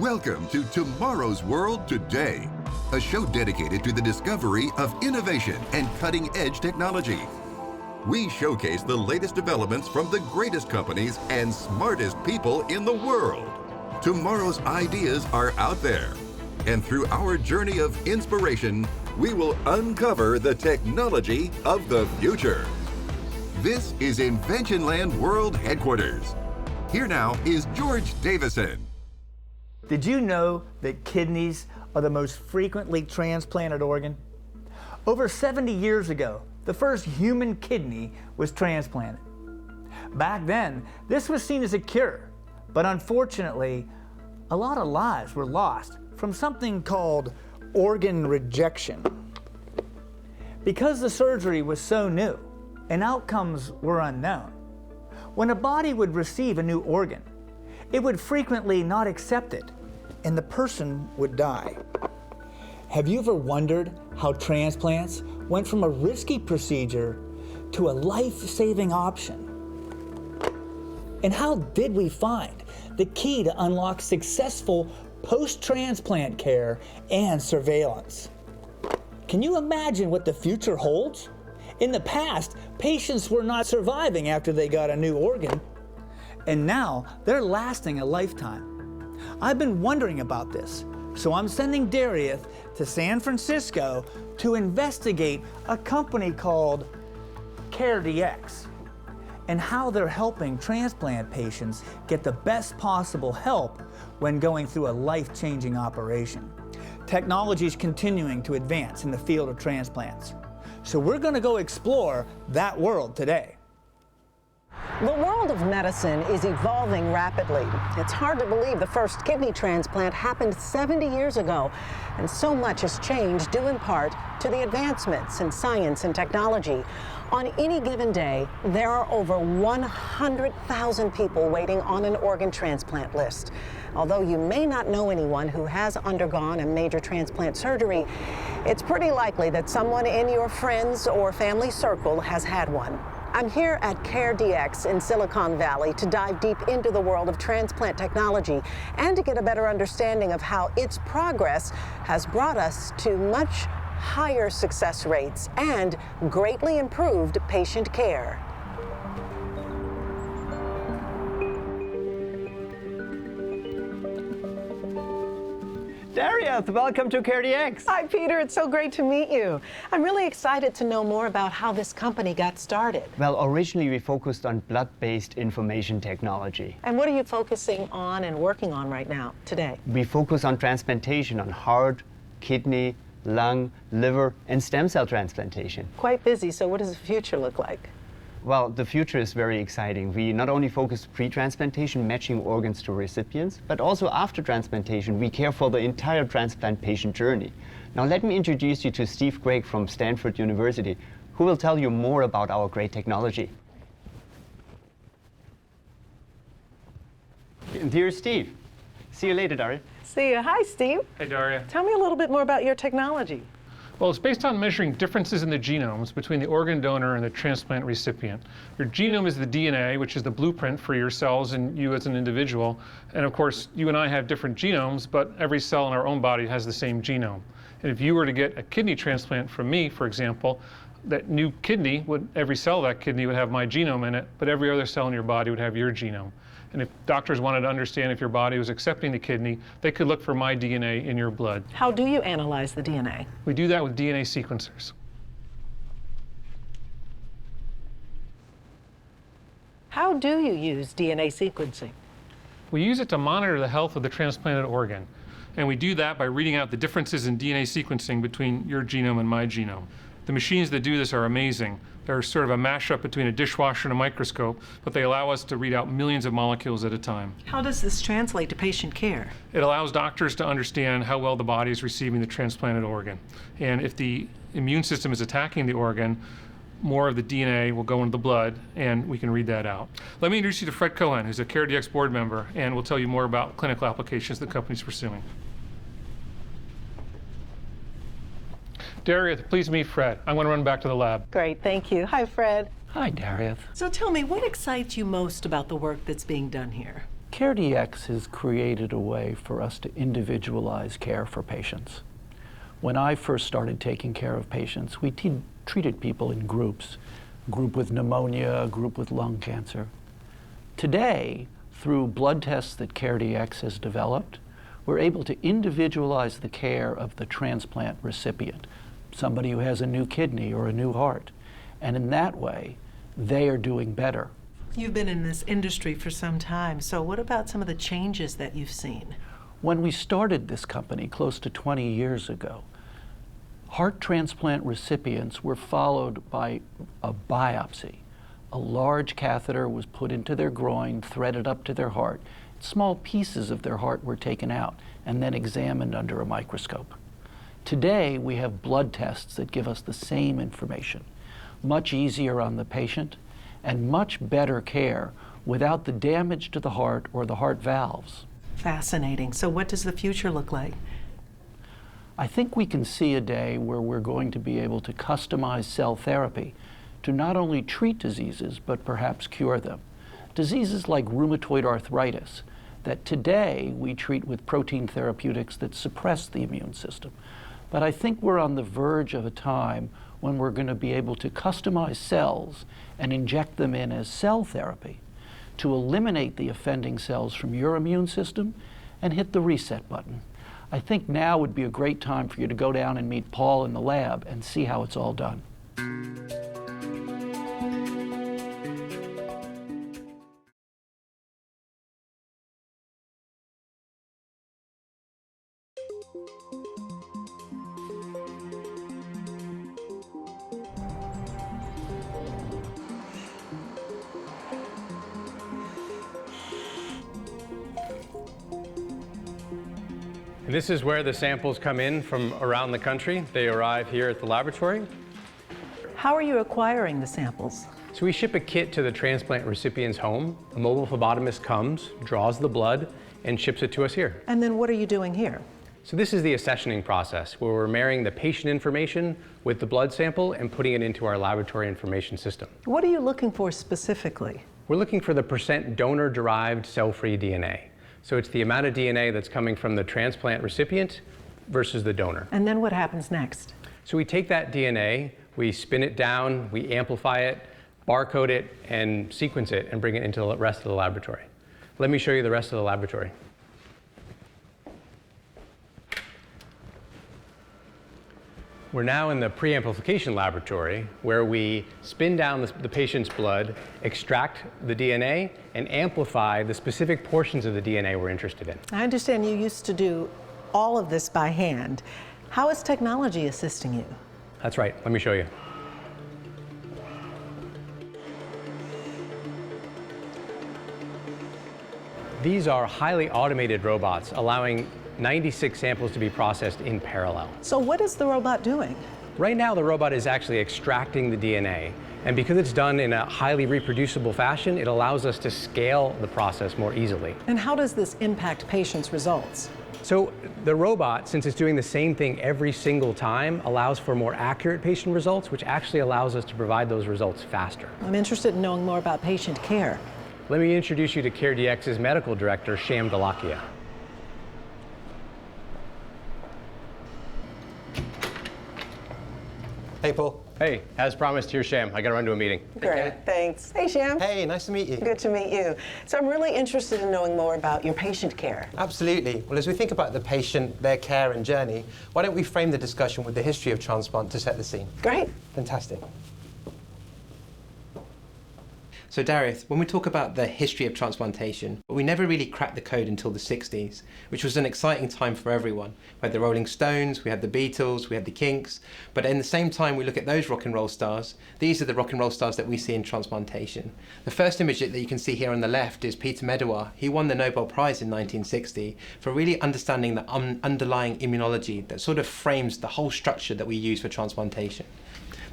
Welcome to Tomorrow's World Today, a show dedicated to the discovery of innovation and cutting-edge technology. We showcase the latest developments from the greatest companies and smartest people in the world. Tomorrow's ideas are out there, and through our journey of inspiration, we will uncover the technology of the future. This is Inventionland World Headquarters. Here now is George Davison. Did you know that kidneys are the most frequently transplanted organ? Over 70 years ago, the first human kidney was transplanted. Back then, this was seen as a cure, but unfortunately, a lot of lives were lost from something called organ rejection. Because the surgery was so new and outcomes were unknown, when a body would receive a new organ, it would frequently not accept it, and the person would die. Have you ever wondered how transplants went from a risky procedure to a life-saving option? And how did we find the key to unlock successful post-transplant care and surveillance? Can you imagine what the future holds? In the past, patients were not surviving after they got a new organ, and now they're lasting a lifetime. I've been wondering about this, so I'm sending Darius to San Francisco to investigate a company called CareDx and how they're helping transplant patients get the best possible help when going through a life-changing operation. Technology is continuing to advance in the field of transplants, so we're going to go explore that world today. The world of medicine is evolving rapidly. It's hard to believe the first kidney transplant happened 70 years ago, and so much has changed due in part to the advancements in science and technology. On any given day, there are over 100,000 people waiting on an organ transplant list. Although you may not know anyone who has undergone a major transplant surgery, it's pretty likely that someone in your friends or family circle has had one. I'm here at CareDx in Silicon Valley to dive deep into the world of transplant technology and to get a better understanding of how its progress has brought us to much higher success rates and greatly improved patient care. Darius, welcome to CareDx. Hi, Peter. It's so great to meet you. I'm really excited to know more about how this company got started. Well, originally we focused on blood-based information technology. And what are you focusing on and working on right now, today? We focus on transplantation, on heart, kidney, lung, liver, and stem cell transplantation. Quite busy, so what does the future look like? Well, the future is very exciting. We not only focus pre-transplantation, matching organs to recipients, but also after transplantation, we care for the entire transplant patient journey. Now let me introduce you to Steve Craig from Stanford University, who will tell you more about our great technology. Dear Steve, see you later, Daria. See you. Hi, Steve. Hey, Daria. Tell me a little bit more about your technology. Well, it's based on measuring differences in the genomes between the organ donor and the transplant recipient. Your genome is the DNA, which is the blueprint for your cells and you as an individual. And of course, you and I have different genomes, but every cell in our own body has the same genome. And if you were to get a kidney transplant from me, for example, that new kidney, every cell of that kidney would have my genome in it, but every other cell in your body would have your genome. And if doctors wanted to understand if your body was accepting the kidney, they could look for my DNA in your blood. How do you analyze the DNA? We do that with DNA sequencers. How do you use DNA sequencing? We use it to monitor the health of the transplanted organ. And we do that by reading out the differences in DNA sequencing between your genome and my genome. The machines that do this are amazing. They're sort of a mashup between a dishwasher and a microscope, but they allow us to read out millions of molecules at a time. How does this translate to patient care? It allows doctors to understand how well the body is receiving the transplanted organ. And if the immune system is attacking the organ, more of the DNA will go into the blood, and we can read that out. Let me introduce you to Fred Cohen, who's a CareDx board member, and will tell you more about clinical applications the company's pursuing. Darius, please meet Fred. I'm going to run back to the lab. Great, thank you. Hi, Fred. Hi, Darius. So tell me, what excites you most about the work that's being done here? CareDx has created a way for us to individualize care for patients. When I first started taking care of patients, we treated people in groups, a group with pneumonia, a group with lung cancer. Today, through blood tests that CareDx has developed, we're able to individualize the care of the transplant recipient, somebody who has a new kidney or a new heart. And in that way, they are doing better. You've been in this industry for some time, so what about some of the changes that you've seen? When we started this company close to 20 years ago, heart transplant recipients were followed by a biopsy. A large catheter was put into their groin, threaded up to their heart. Small pieces of their heart were taken out and then examined under a microscope. Today, we have blood tests that give us the same information, much easier on the patient, and much better care without the damage to the heart or the heart valves. Fascinating. So what does the future look like? I think we can see a day where we're going to be able to customize cell therapy to not only treat diseases, but perhaps cure them. Diseases like rheumatoid arthritis that today we treat with protein therapeutics that suppress the immune system. But I think we're on the verge of a time when we're going to be able to customize cells and inject them in as cell therapy to eliminate the offending cells from your immune system and hit the reset button. I think now would be a great time for you to go down and meet Paul in the lab and see how it's all done. And this is where the samples come in from around the country. They arrive here at the laboratory. How are you acquiring the samples? So we ship a kit to the transplant recipient's home. A mobile phlebotomist comes, draws the blood, and ships it to us here. And then what are you doing here? So this is the accessioning process, where we're marrying the patient information with the blood sample and putting it into our laboratory information system. What are you looking for specifically? We're looking for the % donor-derived cell-free DNA. So it's the amount of DNA that's coming from the transplant recipient versus the donor. And then what happens next? So we take that DNA, we spin it down, we amplify it, barcode it, and sequence it and bring it into the rest of the laboratory. Let me show you the rest of the laboratory. We're now in the pre-amplification laboratory where we spin down the patient's blood, extract the DNA, and amplify the specific portions of the DNA we're interested in. I understand you used to do all of this by hand. How is technology assisting you? That's right. Let me show you. These are highly automated robots allowing 96 samples to be processed in parallel. So what is the robot doing? Right now, the robot is actually extracting the DNA. And because it's done in a highly reproducible fashion, it allows us to scale the process more easily. And how does this impact patients' results? So the robot, since it's doing the same thing every single time, allows for more accurate patient results, which actually allows us to provide those results faster. I'm interested in knowing more about patient care. Let me introduce you to CareDx's medical director, Sham Dalakia. Hey, Paul. Hey, as promised, here's Sham. I gotta run to a meeting. Great, thanks. Hey, Sham. Hey, nice to meet you. Good to meet you. So I'm really interested in knowing more about your patient care. Absolutely. Well, as we think about the patient, their care and journey, why don't we frame the discussion with the history of transplant to set the scene? Great. Fantastic. So Darius, when we talk about the history of transplantation, we never really cracked the code until the 60s, which was an exciting time for everyone. We had the Rolling Stones, we had the Beatles, we had the Kinks, but in the same time we look at those rock and roll stars, these are the rock and roll stars that we see in transplantation. The first image that you can see here on the left is Peter Medawar. He won the Nobel Prize in 1960 for really understanding the underlying immunology that sort of frames the whole structure that we use for transplantation.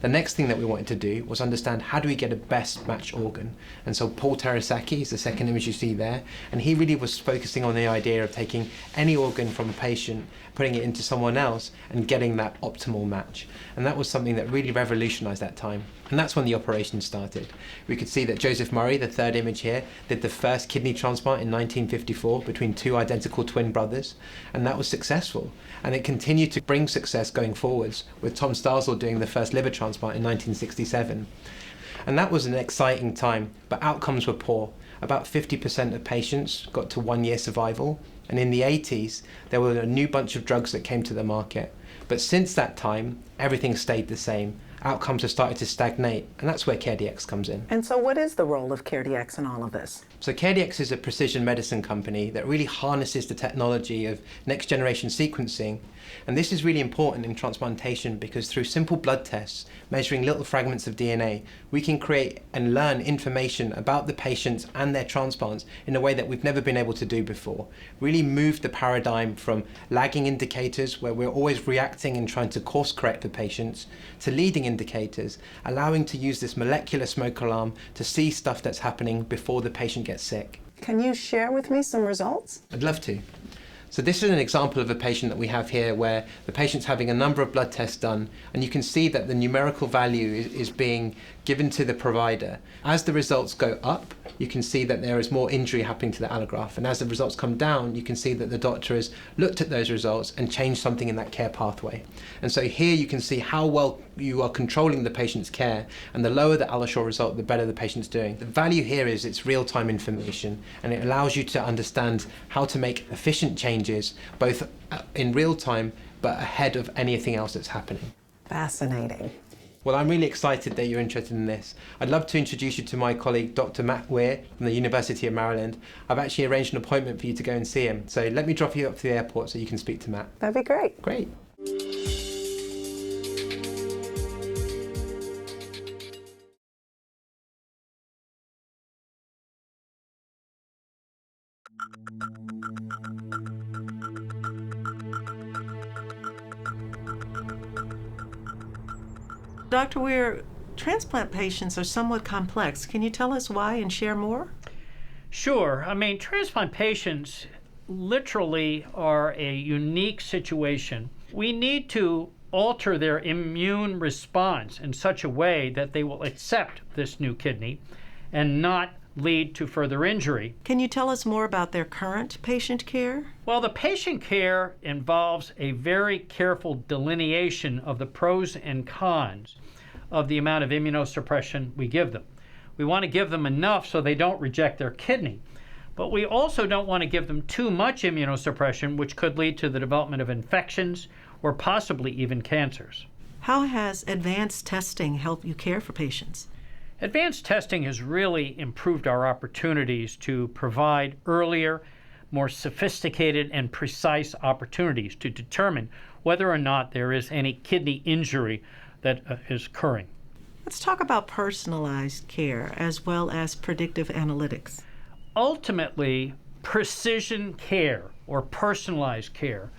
The next thing that we wanted to do was understand how do we get a best matched organ. And so Paul Terasaki is the second image you see there, and he really was focusing on the idea of taking any organ from a patient, putting it into someone else and getting that optimal match. And that was something that really revolutionized that time. And that's when the operation started. We could see that Joseph Murray, the third image here, did the first kidney transplant in 1954 between two identical twin brothers, and that was successful. And it continued to bring success going forwards, with Tom Starzl doing the first liver transplant in 1967. And that was an exciting time, but outcomes were poor. About 50% of patients got to 1 year survival, and in the 80s, there were a new bunch of drugs that came to the market. But since that time, everything stayed the same. Outcomes have started to stagnate, and that's where CareDx comes in. And so what is the role of CareDx in all of this? So CareDx is a precision medicine company that really harnesses the technology of next generation sequencing. And this is really important in transplantation because through simple blood tests, measuring little fragments of DNA, we can create and learn information about the patients and their transplants in a way that we've never been able to do before. Really move the paradigm from lagging indicators, where we're always reacting and trying to course correct for patients, to leading indicators, allowing to use this molecular smoke alarm to see stuff that's happening before the patient gets sick. Can you share with me some results? I'd love to. So this is an example of a patient that we have here where the patient's having a number of blood tests done, and you can see that the numerical value is being given to the provider. As the results go up, you can see that there is more injury happening to the allograft, and as the results come down, you can see that the doctor has looked at those results and changed something in that care pathway. And so here you can see how well you are controlling the patient's care, and the lower the AlloSure result, the better the patient's doing. The value here is it's real-time information, and it allows you to understand how to make efficient changes, both in real time, but ahead of anything else that's happening. Fascinating. Well, I'm really excited that you're interested in this. I'd love to introduce you to my colleague, Dr. Matt Weir from the University of Maryland. I've actually arranged an appointment for you to go and see him. So let me drop you up to the airport so you can speak to Matt. That'd be great. Great. Dr. Weir, transplant patients are somewhat complex. Can you tell us why and share more? Sure. I mean, transplant patients literally are a unique situation. We need to alter their immune response in such a way that they will accept this new kidney and not lead to further injury. Can you tell us more about their current patient care? Well, the patient care involves a very careful delineation of the pros and cons of the amount of immunosuppression we give them. We want to give them enough so they don't reject their kidney, but we also don't want to give them too much immunosuppression, which could lead to the development of infections or possibly even cancers. How has advanced testing helped you care for patients? Advanced testing has really improved our opportunities to provide earlier, more sophisticated and precise opportunities to determine whether or not there is any kidney injury that is occurring. Let's talk about personalized care as well as predictive analytics. Ultimately, precision care or personalized care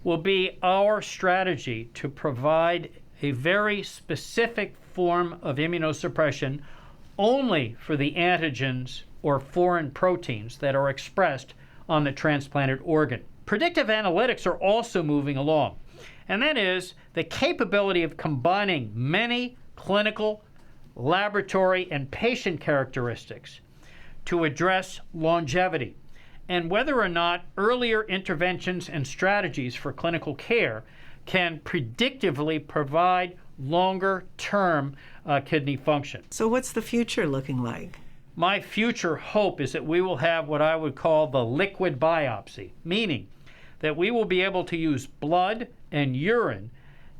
will be our strategy to provide a very specific form of immunosuppression only for the antigens or foreign proteins that are expressed on the transplanted organ. Predictive analytics are also moving along, and that is the capability of combining many clinical, laboratory, and patient characteristics to address longevity and whether or not earlier interventions and strategies for clinical care can predictively provide longer-term kidney function. So what's the future looking like? My future hope is that we will have what I would call the liquid biopsy, meaning that we will be able to use blood and urine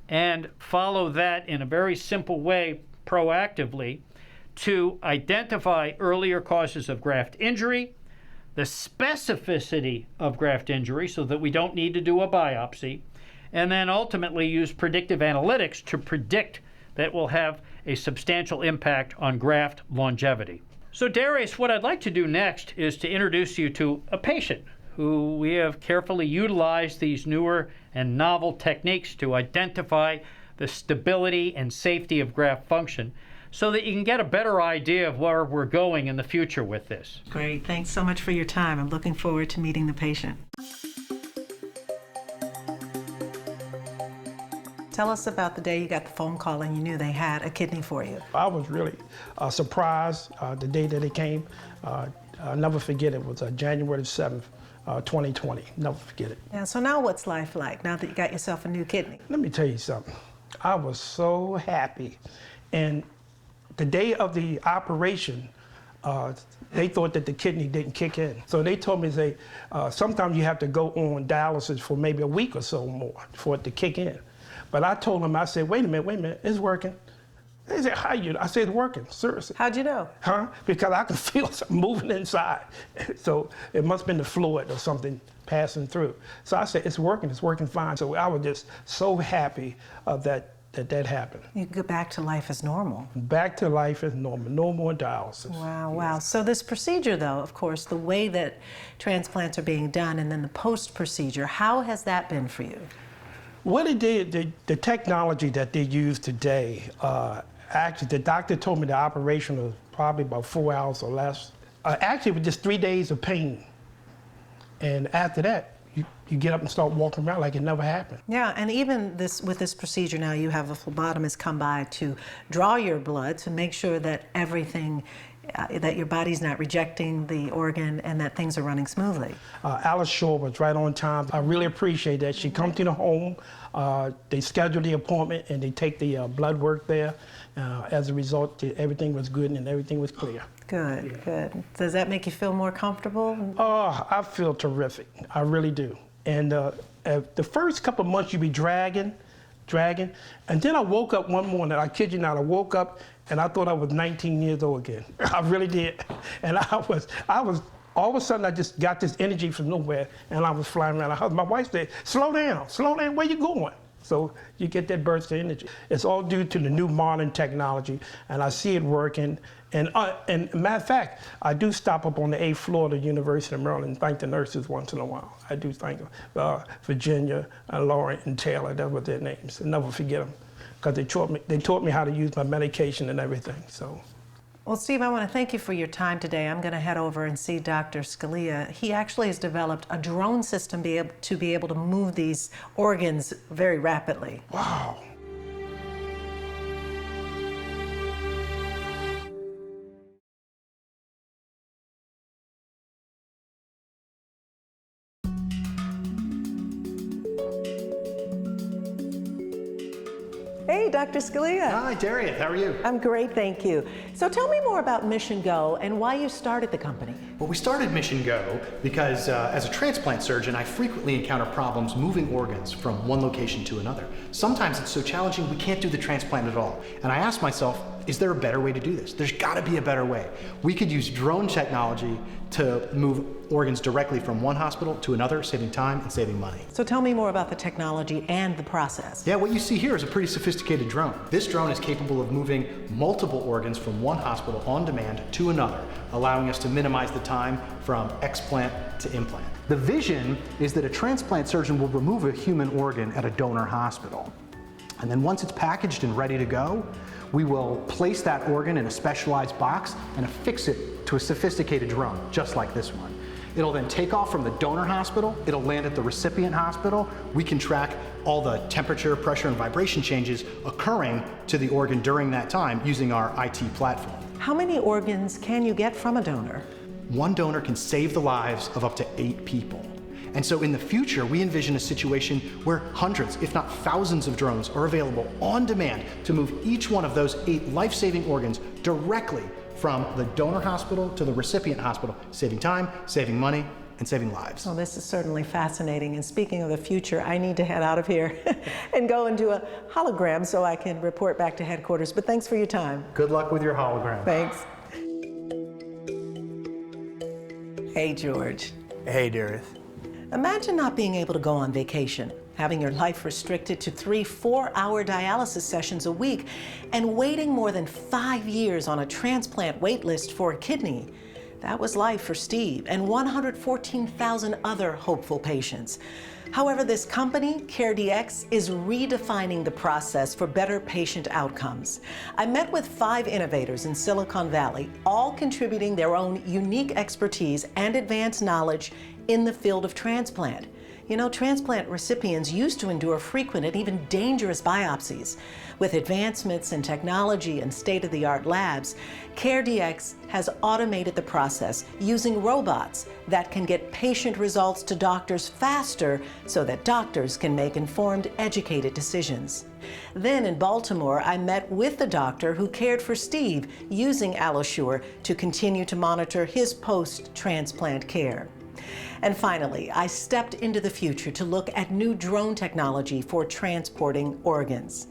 and follow that in a very simple way proactively to identify earlier causes of graft injury, the specificity of graft injury so that we don't need to do a biopsy, and then ultimately use predictive analytics to predict that we'll have a substantial impact on graft longevity. So Darius, what I'd like to do next is to introduce you to a patient who we have carefully utilized these newer and novel techniques to identify the stability and safety of graft function, so that you can get a better idea of where we're going in the future with this. Great. Thanks so much for your time. I'm looking forward to meeting the patient. Tell us about the day you got the phone call and you knew they had a kidney for you. I was really surprised the day that it came. I'll never forget it. It was January 7th, 2020. Never forget it. Yeah, so now what's life like now that you got yourself a new kidney? Let me tell you something. I was so happy. And the day of the operation, they thought that the kidney didn't kick in. So they told me, sometimes you have to go on dialysis for maybe a week or so more for it to kick in. But I told them, I said, wait a minute, it's working. They said, how you? I said, it's working, seriously. How'd you know? Huh? Because I could feel something moving inside. So it must have been the fluid or something passing through. So I said, it's working fine. So I was just so happy that happened. You could go back to life as normal. Back to life as normal, no more dialysis. Wow, wow. So this procedure though, of course, the way that transplants are being done and then the post-procedure, how has that been for you? What it did, the technology that they use today, actually the doctor told me the operation was probably about 4 hours or less. Actually, it was just 3 days of pain. And after that, you get up and start walking around like it never happened. Yeah, and even with this procedure now, you have a phlebotomist come by to draw your blood to make sure that everything, that your body's not rejecting the organ and that things are running smoothly. Alice Shaw was right on time. I really appreciate that. She come to the home, they schedule the appointment and they take the blood work there. As a result, everything was good and everything was clear. Good, good. Does that make you feel more comfortable? Oh, I feel terrific. I really do. And the first couple of months you be dragging, and then I woke up one morning, I kid you not, I woke up and I thought I was 19 years old again. I really did. And I was, all of a sudden I just got this energy from nowhere and I was flying around. My wife said, slow down, where you going? So you get that burst of energy. It's all due to the new modern technology, and I see it working. And matter of fact, I do stop up on the 8th floor of the University of Maryland and thank the nurses once in a while. I do thank them. Virginia, Lauren, and Taylor, that were their names. I'll never forget them, because they taught me how to use my medication and everything. So. Well, Steve, I want to thank you for your time today. I'm going to head over and see Dr. Scalia. He actually has developed a drone system to be able to move these organs very rapidly. Wow. Hey, Dr. Scalia. Hi, Darius. How are you? I'm great, thank you. So tell me more about Mission Go and why you started the company. Well, we started Mission Go because as a transplant surgeon, I frequently encounter problems moving organs from one location to another. Sometimes it's so challenging we can't do the transplant at all. And I asked myself, is there a better way to do this? There's got to be a better way. We could use drone technology to move organs directly from one hospital to another, saving time and saving money. So tell me more about the technology and the process. Yeah, what you see here is a pretty sophisticated drone. This drone is capable of moving multiple organs from one hospital on demand to another, allowing us to minimize the time from explant to implant. The vision is that a transplant surgeon will remove a human organ at a donor hospital. And then once it's packaged and ready to go, we will place that organ in a specialized box and affix it to a sophisticated drone, just like this one. It'll then take off from the donor hospital, it'll land at the recipient hospital. We can track all the temperature, pressure, and vibration changes occurring to the organ during that time using our IT platform. How many organs can you get from a donor? One donor can save the lives of up to 8 people. And so in the future, we envision a situation where hundreds, if not thousands of drones are available on demand to move each one of those 8 life-saving organs directly from the donor hospital to the recipient hospital, saving time, saving money, and saving lives. Well, this is certainly fascinating. And speaking of the future, I need to head out of here and go and do a hologram so I can report back to headquarters. But thanks for your time. Good luck with your hologram. Thanks. Hey, George. Hey, Darius. Imagine not being able to go on vacation, having your life restricted to 3 4-hour dialysis sessions a week, and waiting more than 5 years on a transplant wait list for a kidney. That was life for Steve and 114,000 other hopeful patients. However, this company, CareDx, is redefining the process for better patient outcomes. I met with 5 innovators in Silicon Valley, all contributing their own unique expertise and advanced knowledge in the field of transplant. You know, transplant recipients used to endure frequent and even dangerous biopsies. With advancements in technology and state-of-the-art labs, CareDx has automated the process using robots that can get patient results to doctors faster so that doctors can make informed, educated decisions. Then in Baltimore, I met with the doctor who cared for Steve using AlloSure to continue to monitor his post-transplant care. And finally, I stepped into the future to look at new drone technology for transporting organs.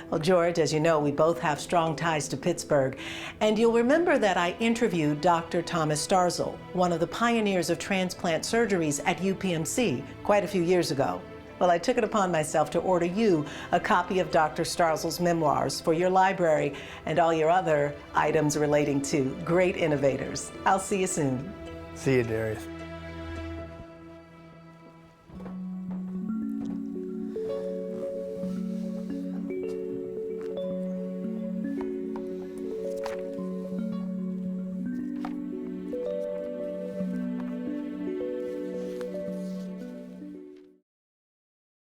Well, George, as you know, we both have strong ties to Pittsburgh, and you'll remember that I interviewed Dr. Thomas Starzl, one of the pioneers of transplant surgeries at UPMC, quite a few years ago. Well, I took it upon myself to order you a copy of Dr. Starzl's memoirs for your library and all your other items relating to great innovators. I'll see you soon. See you, Darius.